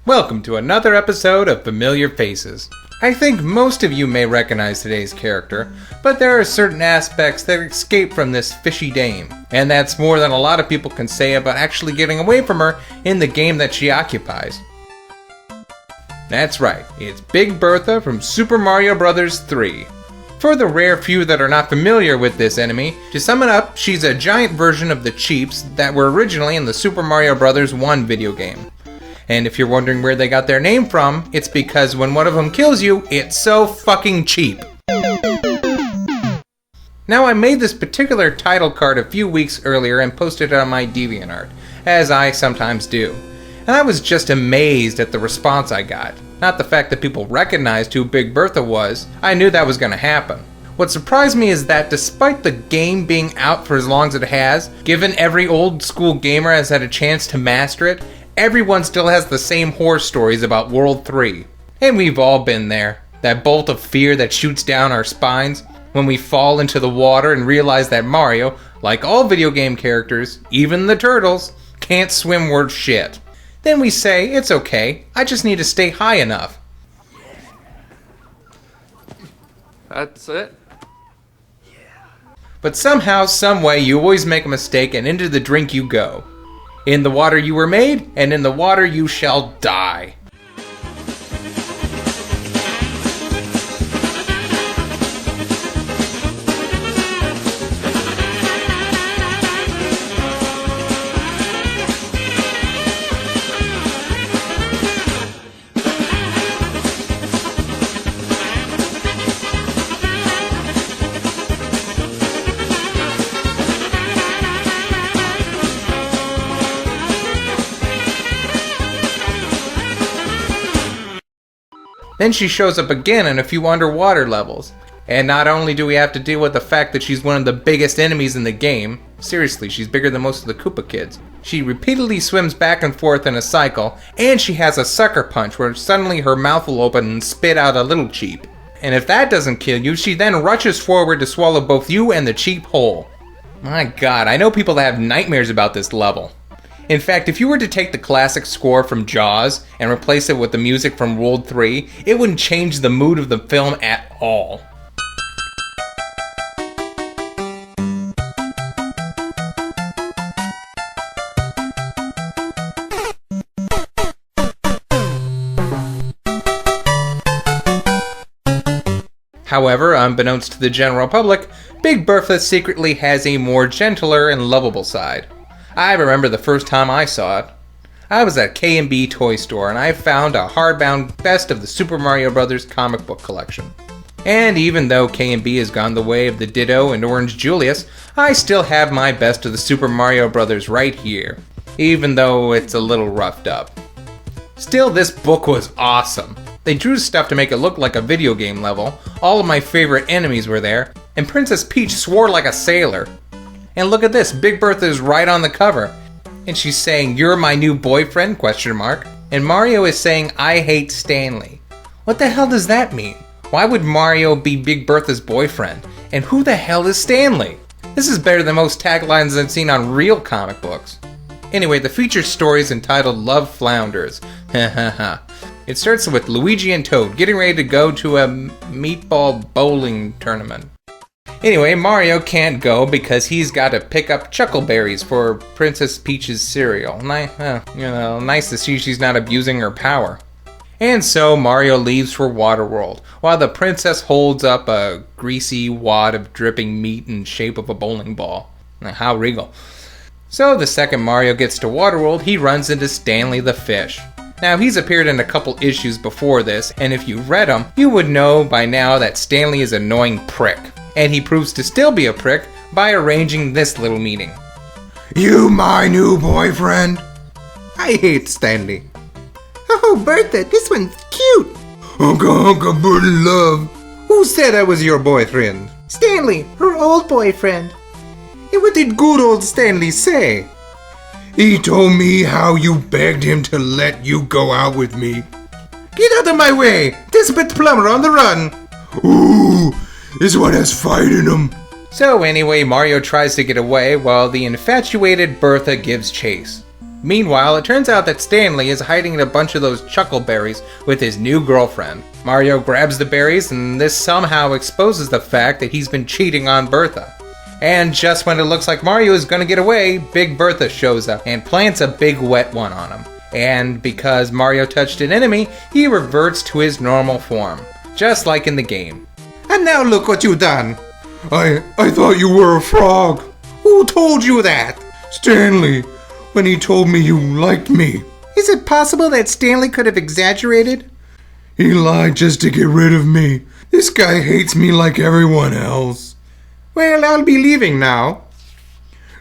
Welcome to another episode of Familiar Faces. I think most of you may recognize today's character, but there are certain aspects that escape from this fishy dame, and that's more than a lot of people can say about actually getting away from her in the game that she occupies. That's right, it's Big Bertha from Super Mario Bros. 3. For the rare few that are not familiar with this enemy, to sum it up, she's a giant version of the Cheeps that were originally in the Super Mario Bros. 1 video game. And if you're wondering where they got their name from, it's because when one of them kills you, it's so fucking cheap. Now, I made this particular title card a few weeks earlier and posted it on my DeviantArt, as I sometimes do. And I was just amazed at the response I got. Not the fact that people recognized who Big Bertha was, I knew that was going to happen. What surprised me is that despite the game being out for as long as it has, given every old school gamer has had a chance to master it, everyone still has the same horror stories about World 3. And we've all been there. That bolt of fear that shoots down our spines when we fall into the water and realize that Mario, like all video game characters, even the turtles, can't swim worth shit. Then we say, it's okay, I just need to stay high enough. That's it? But somehow, someway, you always make a mistake and into the drink you go. In the water you were made, and in the water you shall die. Then she shows up again in a few underwater levels. And not only do we have to deal with the fact that she's one of the biggest enemies in the game, seriously, she's bigger than most of the Koopa kids, she repeatedly swims back and forth in a cycle, and she has a sucker punch where suddenly her mouth will open and spit out a little cheep. And if that doesn't kill you, she then rushes forward to swallow both you and the cheep whole. My god, I know people that have nightmares about this level. In fact, if you were to take the classic score from Jaws and replace it with the music from World 3, it wouldn't change the mood of the film at all. However, unbeknownst to the general public, Big Bertha secretly has a more gentler and lovable side. I remember the first time I saw it. I was at K&B Toy Store and I found a hardbound best of the Super Mario Bros. Comic book collection. And even though K&B has gone the way of the Ditto and Orange Julius, I still have my best of the Super Mario Bros. Right here, even though it's a little roughed up. Still, this book was awesome. They drew stuff to make it look like a video game level, all of my favorite enemies were there, and Princess Peach swore like a sailor. And look at this, Big Bertha is right on the cover. And she's saying, "You're my new boyfriend?" ? And Mario is saying, "I hate Stanley." What the hell does that mean? Why would Mario be Big Bertha's boyfriend? And who the hell is Stanley? This is better than most taglines I've seen on real comic books. Anyway, the feature story is entitled Love Flounders. It starts with Luigi and Toad getting ready to go to a meatball bowling tournament. Anyway, Mario can't go because he's got to pick up chuckleberries for Princess Peach's cereal. Nice to see she's not abusing her power. And so Mario leaves for Waterworld, while the princess holds up a greasy wad of dripping meat in shape of a bowling ball. How regal. So the second Mario gets to Waterworld, he runs into Stanley the fish. Now, he's appeared in a couple issues before this, and if you read them, you would know by now that Stanley is an annoying prick. And he proves to still be a prick by arranging this little meeting. "You my new boyfriend?" "I hate Stanley." "Oh, Bertha, this one's cute." "Unca Bertie love." "Who said I was your boyfriend?" "Stanley, her old boyfriend." "And what did good old Stanley say?" "He told me how you begged him to let you go out with me." "Get out of my way! Desperate plumber on the run!" "Ooh, this one has fight in him." So anyway, Mario tries to get away while the infatuated Bertha gives chase. Meanwhile, it turns out that Stanley is hiding in a bunch of those chuckleberries with his new girlfriend. Mario grabs the berries, and this somehow exposes the fact that he's been cheating on Bertha. And just when it looks like Mario is gonna get away, Big Bertha shows up and plants a big wet one on him. And because Mario touched an enemy, he reverts to his normal form, just like in the game. And now look what you've done. I thought you were a frog. Who told you that? Stanley, when he told me you liked me. Is it possible that Stanley could have exaggerated? He lied just to get rid of me. This guy hates me like everyone else. Well, I'll be leaving now.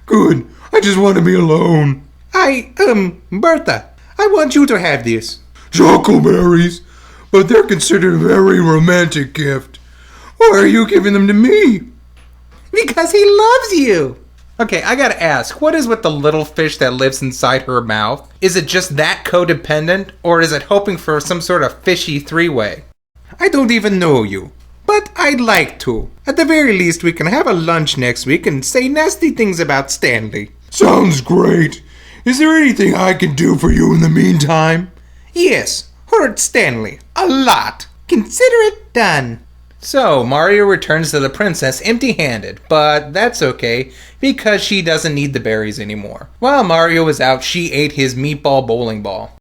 Good. I just want to be alone. Bertha, I want you to have this. Chuckleberries, but they're considered a very romantic gift. Why are you giving them to me? Because he loves you. Okay, I gotta ask, what is with the little fish that lives inside her mouth? Is it just that codependent, or is it hoping for some sort of fishy three-way? I don't even know you, but I'd like to. At the very least, we can have a lunch next week and say nasty things about Stanley. Sounds great. Is there anything I can do for you in the meantime? Yes, hurt Stanley. A lot. Consider it done. So, Mario returns to the princess empty-handed, but that's okay, because she doesn't need the berries anymore. While Mario was out, she ate his meatball bowling ball.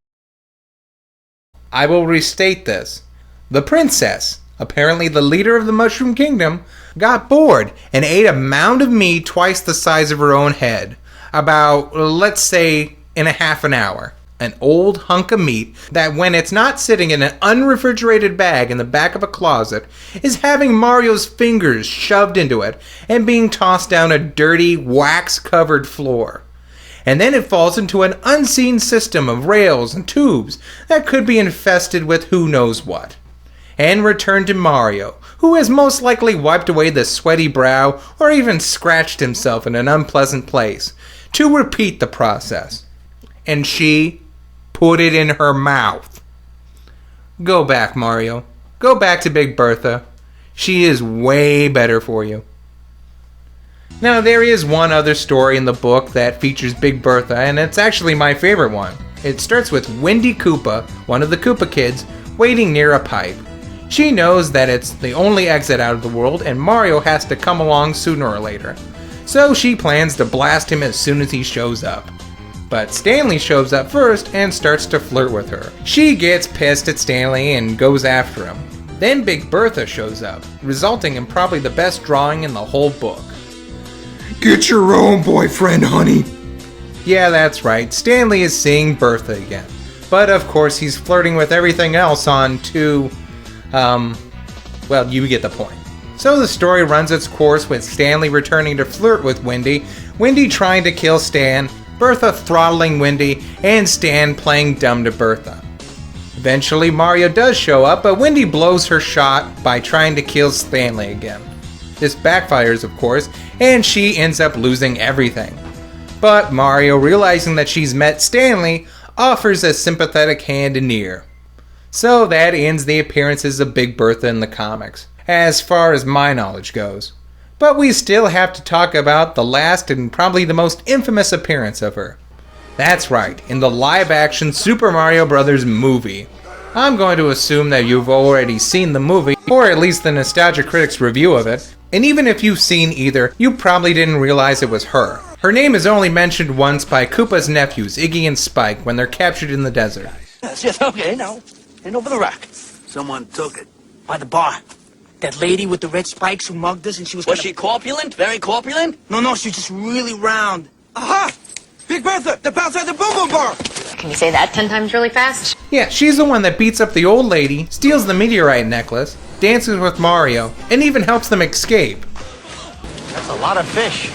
I will restate this. The princess, apparently the leader of the Mushroom Kingdom, got bored and ate a mound of meat twice the size of her own head. About, let's say, in a half an hour. An old hunk of meat that, when it's not sitting in an unrefrigerated bag in the back of a closet, is having Mario's fingers shoved into it and being tossed down a dirty, wax-covered floor. And then it falls into an unseen system of rails and tubes that could be infested with who knows what. And returned to Mario, who has most likely wiped away the sweaty brow or even scratched himself in an unpleasant place, to repeat the process. And she put it in her mouth. Go back, Mario. Go back to Big Bertha. She is way better for you. Now, there is one other story in the book that features Big Bertha, and it's actually my favorite one. It starts with Wendy Koopa, one of the Koopa kids, waiting near a pipe. She knows that it's the only exit out of the world, and Mario has to come along sooner or later. So she plans to blast him as soon as he shows up. But Stanley shows up first and starts to flirt with her. She gets pissed at Stanley and goes after him. Then Big Bertha shows up, resulting in probably the best drawing in the whole book. Get your own boyfriend, honey. Yeah, that's right. Stanley is seeing Bertha again. But of course he's flirting with everything else on two... well, you get the point. So the story runs its course with Stanley returning to flirt with Wendy, Wendy trying to kill Stan, Bertha throttling Wendy, and Stan playing dumb to Bertha. Eventually, Mario does show up, but Wendy blows her shot by trying to kill Stanley again. This backfires, of course, and she ends up losing everything. But Mario, realizing that she's met Stanley, offers a sympathetic hand and ear. So that ends the appearances of Big Bertha in the comics, as far as my knowledge goes. But we still have to talk about the last and probably the most infamous appearance of her. That's right, in the live-action Super Mario Bros. Movie. I'm going to assume that you've already seen the movie, or at least the Nostalgia Critic's review of it, and even if you've seen either, you probably didn't realize it was her. Her name is only mentioned once by Koopa's nephews, Iggy and Spike, when they're captured in the desert. Yes, okay, now. And over the rock. Someone took it. By the bar. That lady with the red spikes who mugged us and she was Was she corpulent? Very corpulent? No, she was just really round. Aha! Big Bertha! The bouncer at the Boom Boom Bar! Can you say that 10 times really fast? Yeah, she's the one that beats up the old lady, steals the meteorite necklace, dances with Mario, and even helps them escape. That's a lot of fish.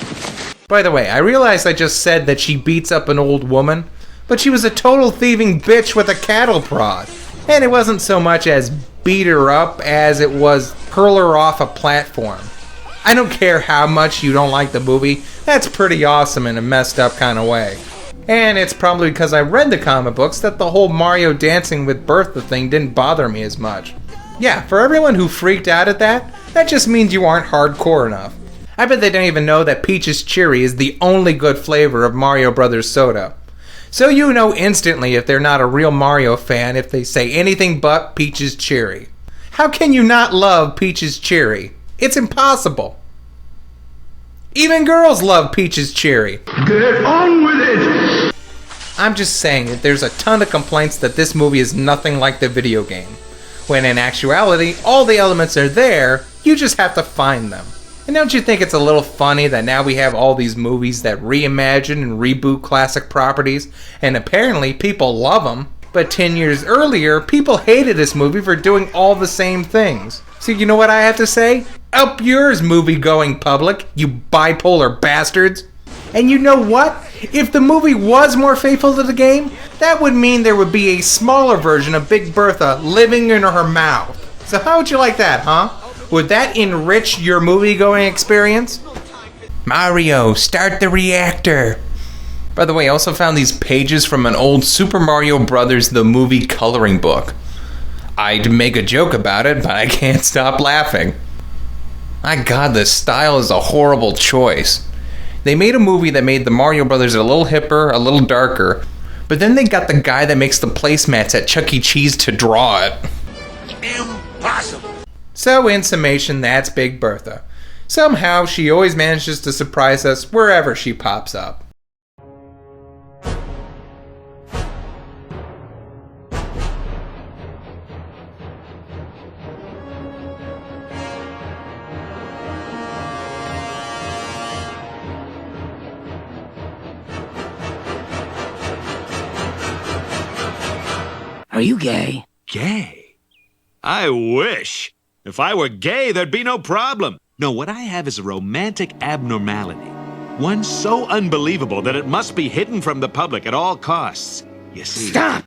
By the way, I realized I just said that she beats up an old woman, but she was a total thieving bitch with a cattle prod. And it wasn't so much as beat her up as it was hurl her off a platform. I don't care how much you don't like the movie, that's pretty awesome in a messed up kind of way. And it's probably because I read the comic books that the whole Mario dancing with Bertha thing didn't bother me as much. Yeah, for everyone who freaked out at that, that just means you aren't hardcore enough. I bet they don't even know that Peach's Cherry is the only good flavor of Mario Brothers soda. So you know instantly if they're not a real Mario fan if they say anything but Peach's Cherry. How can you not love Peach's Cherry? It's impossible. Even girls love Peach's Cherry. Get on with it! I'm just saying that there's a ton of complaints that this movie is nothing like the video game. When in actuality, all the elements are there, you just have to find them. And don't you think it's a little funny that now we have all these movies that reimagine and reboot classic properties, and apparently people love them, but 10 years earlier, people hated this movie for doing all the same things. So you know what I have to say? Up yours, movie-going public, you bipolar bastards! And you know what? If the movie was more faithful to the game, that would mean there would be a smaller version of Big Bertha living in her mouth. So how would you like that, huh? Would that enrich your movie-going experience? Mario, start the reactor! By the way, I also found these pages from an old Super Mario Bros. The movie coloring book. I'd make a joke about it, but I can't stop laughing. My god, the style is a horrible choice. They made a movie that made the Mario Brothers a little hipper, a little darker, but then they got the guy that makes the placemats at Chuck E. Cheese to draw it. Impossible. So in summation, that's Big Bertha. Somehow, she always manages to surprise us wherever she pops up. Are you gay? Gay? I wish. If I were gay, there'd be no problem. No, what I have is a romantic abnormality. One so unbelievable that it must be hidden from the public at all costs. You see... Stop!